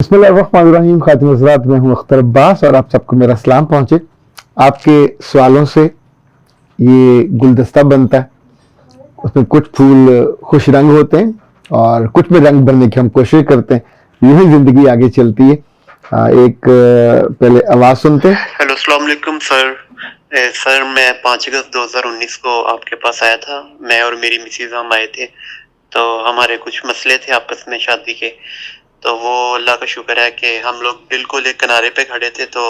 बिस्मिल्लाहिर्रहमानिर्रहीम। खातिम हज़रात, मैं हूँ अख्तर अब्बास और आप सबको मेरा सलाम पहुँचे। आपके सवालों से ये गुलदस्ता बनता है। उसमें कुछ फूल खुश रंग होते हैं और कुछ में रंग भरने की हम कोशिश करते हैं। यूं ही जिंदगी आगे चलती है। पहले आवाज़ सुनते हैं। हेलो, अस्सलाम वालेकुम सर। सर, मैं 5 अगस्त 2019 को आपके पास आया था। मैं और मेरी मिसेज हम आए थे, तो हमारे कुछ मसले थे आपस में शादी के। तो वो अल्लाह का शुक्र है कि हम लोग बिल्कुल एक किनारे पे खड़े थे। तो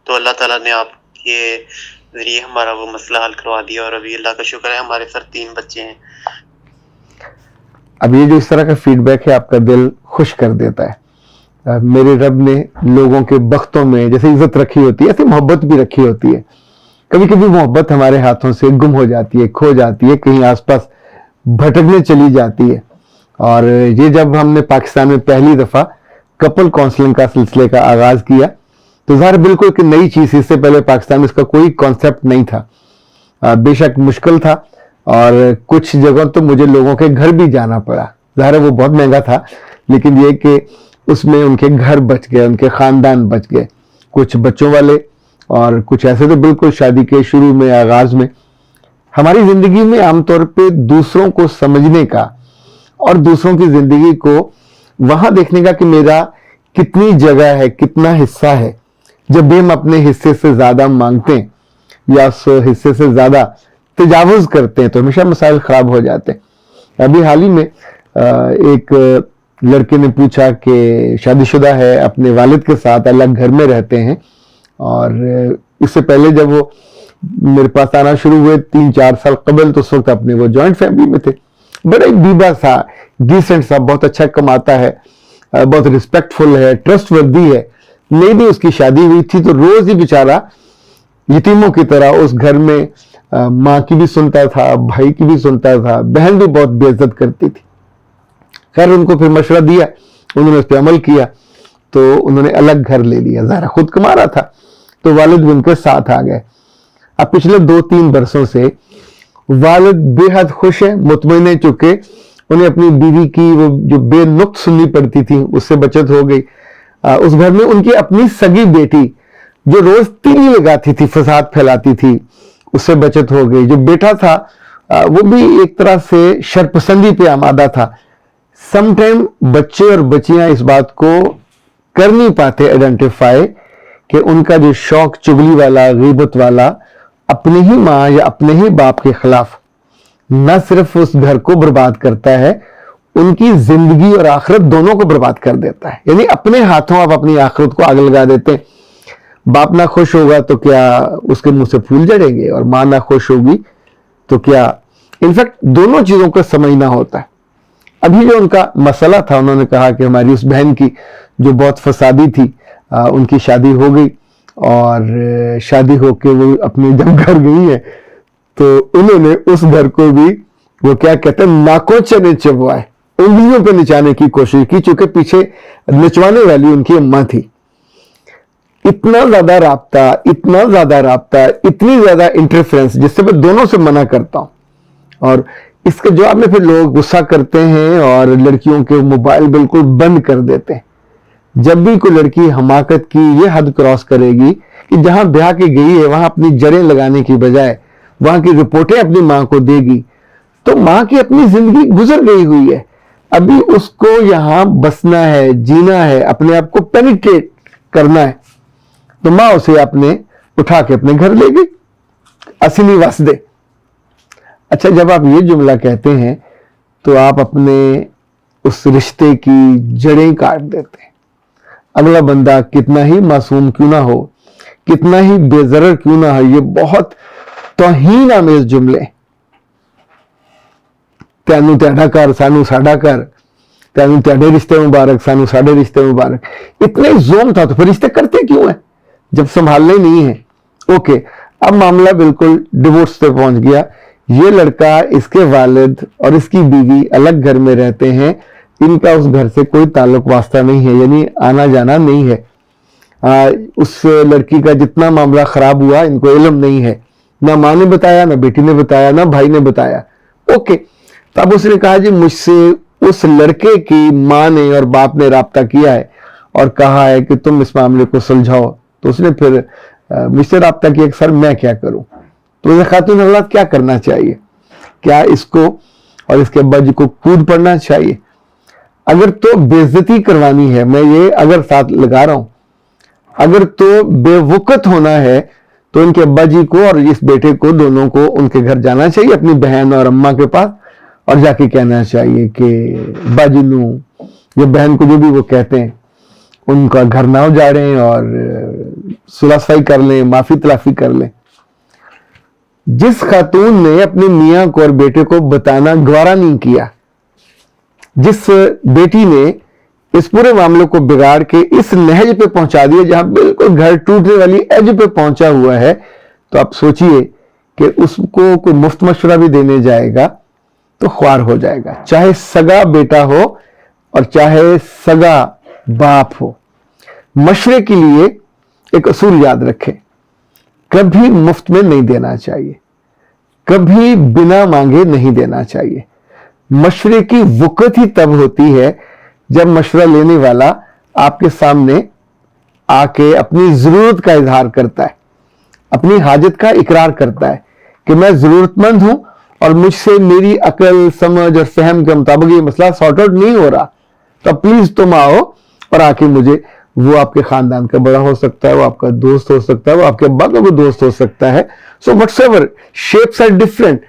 अल्लाह ताला ने आपके ज़रिए हमारा वो मसला हल करवा दिया और अभी अल्लाह का शुक्र है हमारे सर 3 बच्चे हैं। अब ये जो इस तरह का फीडबैक है आपका दिल खुश कर देता है। मेरे रब ने लोगों के बख्तों में जैसे इज्जत रखी होती है ऐसे मोहब्बत भी रखी होती है। कभी कभी मोहब्बत हमारे हाथों से गुम हो जाती है, खो जाती है, कहीं आसपास भटकने चली जाती है। और ये जब हमने पाकिस्तान में पहली दफ़ा कपल काउंसलिंग का सिलसिले का आगाज़ किया तो ज़ाहिर बिल्कुल कि नई चीज़, इससे पहले पाकिस्तान में इसका कोई कॉन्सेप्ट नहीं था। बेशक मुश्किल था और कुछ जगह तो मुझे लोगों के घर भी जाना पड़ा। ज़ाहिर वो बहुत महंगा था, लेकिन ये कि उसमें उनके घर बच गए, उनके ख़ानदान बच गए, कुछ बच्चों वाले और कुछ ऐसे तो बिल्कुल शादी के शुरू में, आगाज़ में। हमारी ज़िंदगी में आमतौर पे दूसरों को समझने का और दूसरों की ज़िंदगी को वहाँ देखने का कि मेरा कितनी जगह है, कितना हिस्सा है। जब भी हम अपने हिस्से से ज़्यादा मांगते हैं या उस हिस्से से ज़्यादा तजावुज़ करते हैं तो हमेशा मसाइल ख़राब हो जाते हैं। अभी हाल ही में एक लड़के ने पूछा कि शादीशुदा है, अपने वालिद के साथ अलग घर में रहते हैं, और इससे पहले जब वो मेरे पास आना शुरू हुए 3-4 साल कबल, तो उस वक्त अपने वो जॉइंट फैमिली में थे। बड़ा एक बीबा सा, डिसेंट सा, बहुत अच्छा कमाता है, बहुत रिस्पेक्टफुल है, ट्रस्टवर्दी है। नई उसकी शादी हुई थी तो रोज ही बेचारा यतीमों की तरह उस घर में माँ की भी सुनता था, भाई की भी सुनता था, बहन भी बहुत बेइज्जत करती थी। खैर उनको फिर मशवरा दिया, उन्होंने उस पर अमल किया तो उन्होंने अलग घर ले लिया। ज़ाहिर खुद कमा रहा था तो वालिद भी उनके साथ आ गए। अब पिछले 2-3 बरसों से वालिद बेहद खुश है, मुतमईन है, चुके उन्हें अपनी बीवी की वो जो बेनुक्त सुननी पड़ती थी उससे बचत हो गई। उस घर में उनकी अपनी सगी बेटी जो रोज तीली लगाती थी, फसाद फैलाती थी, उससे बचत हो गई। जो बेटा था वो भी एक तरह से शर्पसंदी पे आमादा था। समटाइम बच्चे और बच्चियां इस बात को कर नहीं पाते आइडेंटिफाई कि उनका जो शौक चुगली वाला, गीबत वाला, अपने ही माँ या अपने ही बाप के खिलाफ न सिर्फ उस घर को बर्बाद करता है, उनकी जिंदगी और आखिरत दोनों को बर्बाद कर देता है। यानी अपने हाथों आप अपनी आखिरत को आग लगा देते हैं। बाप ना खुश होगा तो क्या उसके मुंह से फूल झड़ेंगे, और माँ ना खुश होगी तो क्या। इनफैक्ट दोनों चीजों को समझना होता है। अभी जो उनका मसला था, उन्होंने कहा कि हमारी उस बहन की जो बहुत फसादी थी, उनकी शादी हो गई और शादी होके वो अपने जब घर गई है तो उन्होंने उस घर को भी वो क्या कहते हैं, नाकों से नचवाए, उंगलियों पे नचाने की कोशिश की, चूंकि पीछे नचवाने वाली उनकी अम्मा थी। इतना ज्यादा राब्ता, इतना ज्यादा राब्ता, इतनी ज्यादा इंटरफेरेंस, जिससे मैं दोनों से मना करता हूं। और इसके जवाब में फिर लोग गुस्सा करते हैं और लड़कियों के मोबाइल बिल्कुल बंद कर देते हैं। जब भी कोई लड़की हमाकत की ये हद क्रॉस करेगी कि जहां ब्याह के गई है वहां अपनी जड़ें लगाने की बजाय वहां की रिपोर्टें अपनी मां को देगी, तो मां की अपनी जिंदगी गुजर गई हुई है। अभी उसको यहां बसना है, जीना है, अपने आप को पेनिट्रेट करना है, तो मां उसे अपने उठा के अपने घर ले गई, असली वास्ते। अच्छा, जब आप ये जुमला कहते हैं तो आप अपने उस रिश्ते की जड़ें काट देते हैं। अगला बंदा कितना ही मासूम क्यों ना हो, कितना ही बेजरर क्यों ना हो, ये बहुत तौहीन आमेज जुमले, तैनू तेरा कर, सानू साडा कर, तैनू तेरे रिश्ते मुबारक, सानू साडे रिश्ते मुबारक, इतने जोम था तो फिर रिश्ते करते क्यों है जब संभालने नहीं है। ओके, अब मामला बिल्कुल डिवोर्स पे पहुंच गया। ये लड़का, इसके वालिद और इसकी बीवी अलग घर में रहते हैं, इनका उस घर से कोई ताल्लुक वास्ता नहीं है, यानी आना जाना नहीं है। उस लड़की का जितना मामला खराब हुआ इनको इल्म नहीं है, ना माँ ने बताया, ना बेटी ने बताया, ना भाई ने बताया। ओके, तब उसने कहा जी मुझसे उस लड़के की माँ ने और बाप ने राब्ता किया है और कहा है कि तुम इस मामले को सुलझाओ, तो उसने फिर मुझसे राब्ता किया कि सर मैं क्या करूं। तो मुझे खातून हजरात क्या करना चाहिए? क्या इसको और इसके अब्बा जी को कूद पड़ना चाहिए? अगर तो बेइज्जती करवानी है, मैं ये अगर साथ लगा रहा हूं, अगर तो बेवकूत होना है तो इनके अब्बा जी को और इस बेटे को दोनों को उनके घर जाना चाहिए, अपनी बहन और अम्मा के पास, और जाके कहना चाहिए कि बाजी नू ये बहन को जो भी वो कहते हैं उनका घर ना उजाड़ें और सुलह सफाई कर लें, माफी तलाफी कर लें। जिस खातून ने अपने मियां को और बेटे को बताना गवारा नहीं किया, जिस बेटी ने इस पूरे मामले को बिगाड़ के इस नहज पे पहुंचा दिया जहां बिल्कुल घर टूटने वाली एज पे पहुंचा हुआ है, तो आप सोचिए कि उसको कोई मुफ्त मशवरा भी देने जाएगा तो ख्वार हो जाएगा, चाहे सगा बेटा हो और चाहे सगा बाप हो। मशवरे के लिए एक असूल याद रखें, कभी मुफ्त में नहीं देना चाहिए, कभी बिना मांगे नहीं देना चाहिए। मशवरे की वक़्त ही तब होती है जब मशवरा लेने वाला आपके सामने आके अपनी जरूरत का इजहार करता है, अपनी हाजत का इकरार करता है कि मैं जरूरतमंद हूं और मुझसे मेरी अकल समझ और फहम के मुताबिक ये मसला सॉर्ट आउट नहीं हो रहा, तो प्लीज तुम आओ और आके मुझे, वो आपके खानदान का बड़ा हो सकता है, वो आपका दोस्त हो सकता है, वो आपके अब्बा का भी दोस्त हो सकता है, सो व्हाटसएवर, शेप्स आर डिफरेंट,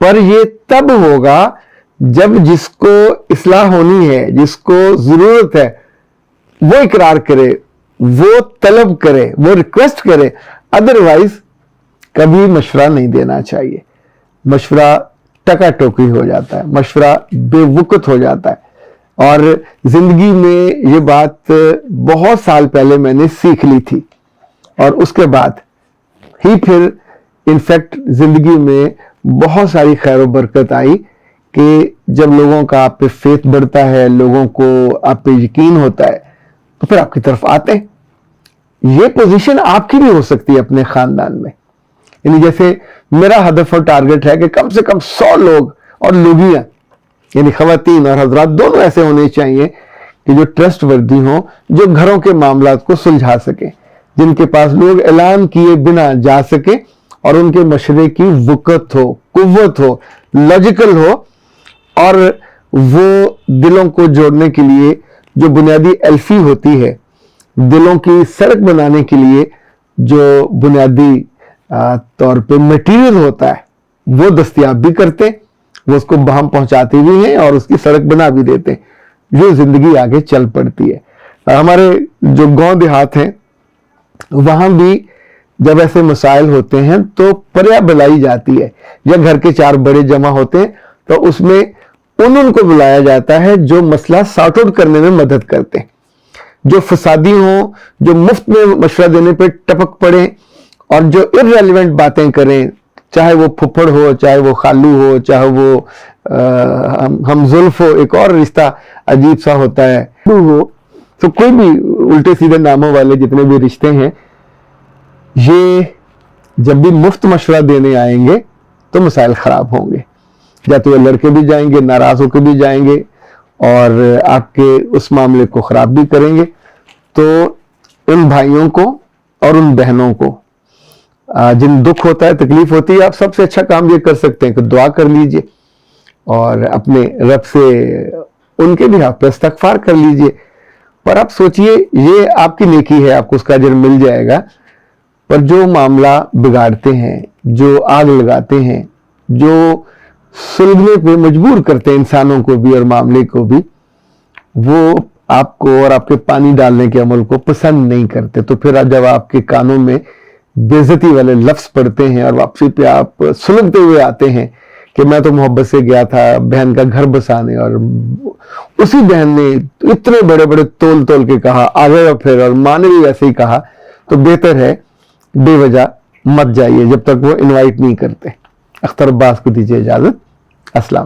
पर ये तब होगा जब जिसको इस्लाह होनी है, जिसको जरूरत है, वो इकरार करे, वो तलब करे, वो रिक्वेस्ट करे। अदरवाइज कभी मशवरा नहीं देना चाहिए। मशवरा टकाटोकी हो जाता है, मशवरा बेवकूत हो जाता है। और जिंदगी में ये बात बहुत साल पहले मैंने सीख ली थी और उसके बाद ही फिर इनफैक्ट जिंदगी में बहुत सारी खैर और बरकत आई कि जब लोगों का आप पे फेथ बढ़ता है, लोगों को आप पे यकीन होता है, तो फिर आपकी तरफ आते हैं। ये पोजीशन आपकी भी हो सकती है अपने खानदान में। यानी जैसे मेरा हदफ और टारगेट है कि कम से कम 100 लोग और लोगियां, यानी खवातीन और हजरात दोनों ऐसे होने चाहिए कि जो ट्रस्ट वर्दी हों, जो घरों के मामलात को सुलझा सके, जिनके पास लोग ऐलान किए बिना जा सके और उनके मशवरे की वक़्त हो, कुव्वत हो, लॉजिकल हो, और वो दिलों को जोड़ने के लिए जो बुनियादी एल्फी होती है, दिलों की सड़क बनाने के लिए जो बुनियादी तौर पे मटेरियल होता है, वो दस्तयाब भी करते, वो उसको बहम पहुंचाते भी हैं और उसकी सड़क बना भी देते हैं, जो जिंदगी आगे चल पड़ती है। हमारे जो गांव देहात हैं वहां भी जब ऐसे मसाइल होते हैं तो पर्या बुलाई जाती है, या घर के 4 बड़े जमा होते हैं तो उसमें उनको बुलाया जाता है जो मसला सॉर्ट आउट करने में मदद करते हैं, जो फसादी हों, जो मुफ्त में मशवरा देने पे टपक पड़े और जो इररेलेवेंट बातें करें, चाहे वो फुफड़ हो, चाहे वो खालू हो, चाहे वो हम जुल्फ हो, एक और रिश्ता अजीब सा होता है हो, तो कोई भी उल्टे सीधे नामों वाले जितने भी रिश्ते हैं, ये जब भी मुफ्त मशवरा देने आएंगे तो मसाइल खराब होंगे। या तो ये लड़के भी जाएंगे, नाराज होकर भी जाएंगे और आपके उस मामले को खराब भी करेंगे। तो उन भाइयों को और उन बहनों को जिन दुख होता है, तकलीफ होती है, आप सबसे अच्छा काम ये कर सकते हैं कि दुआ कर लीजिए और अपने रब से उनके भी हाथ पे इस्तगफार कर लीजिए। पर आप सोचिए, ये आपकी नेकी है, आपको उसका अजर मिल जाएगा। पर जो मामला बिगाड़ते हैं, जो आग लगाते हैं, जो सुलझने पे मजबूर करते हैं इंसानों को भी और मामले को भी, वो आपको और आपके पानी डालने के अमल को पसंद नहीं करते। तो फिर जब आपके कानों में बेइज्जती वाले लफ्ज पड़ते हैं और वापसी पे आप सुलगते हुए आते हैं कि मैं तो मोहब्बत से गया था बहन का घर बसाने और उसी बहन ने इतने बड़े बड़े तोल तोल के कहा, आ गए फिर, और माँ ने भी वैसे ही कहा, तो बेहतर है बेवजह मत जाइए जब तक वो इनवाइट नहीं करते। अख्तर अब्बास को दीजिए इजाजत। अस्सलाम।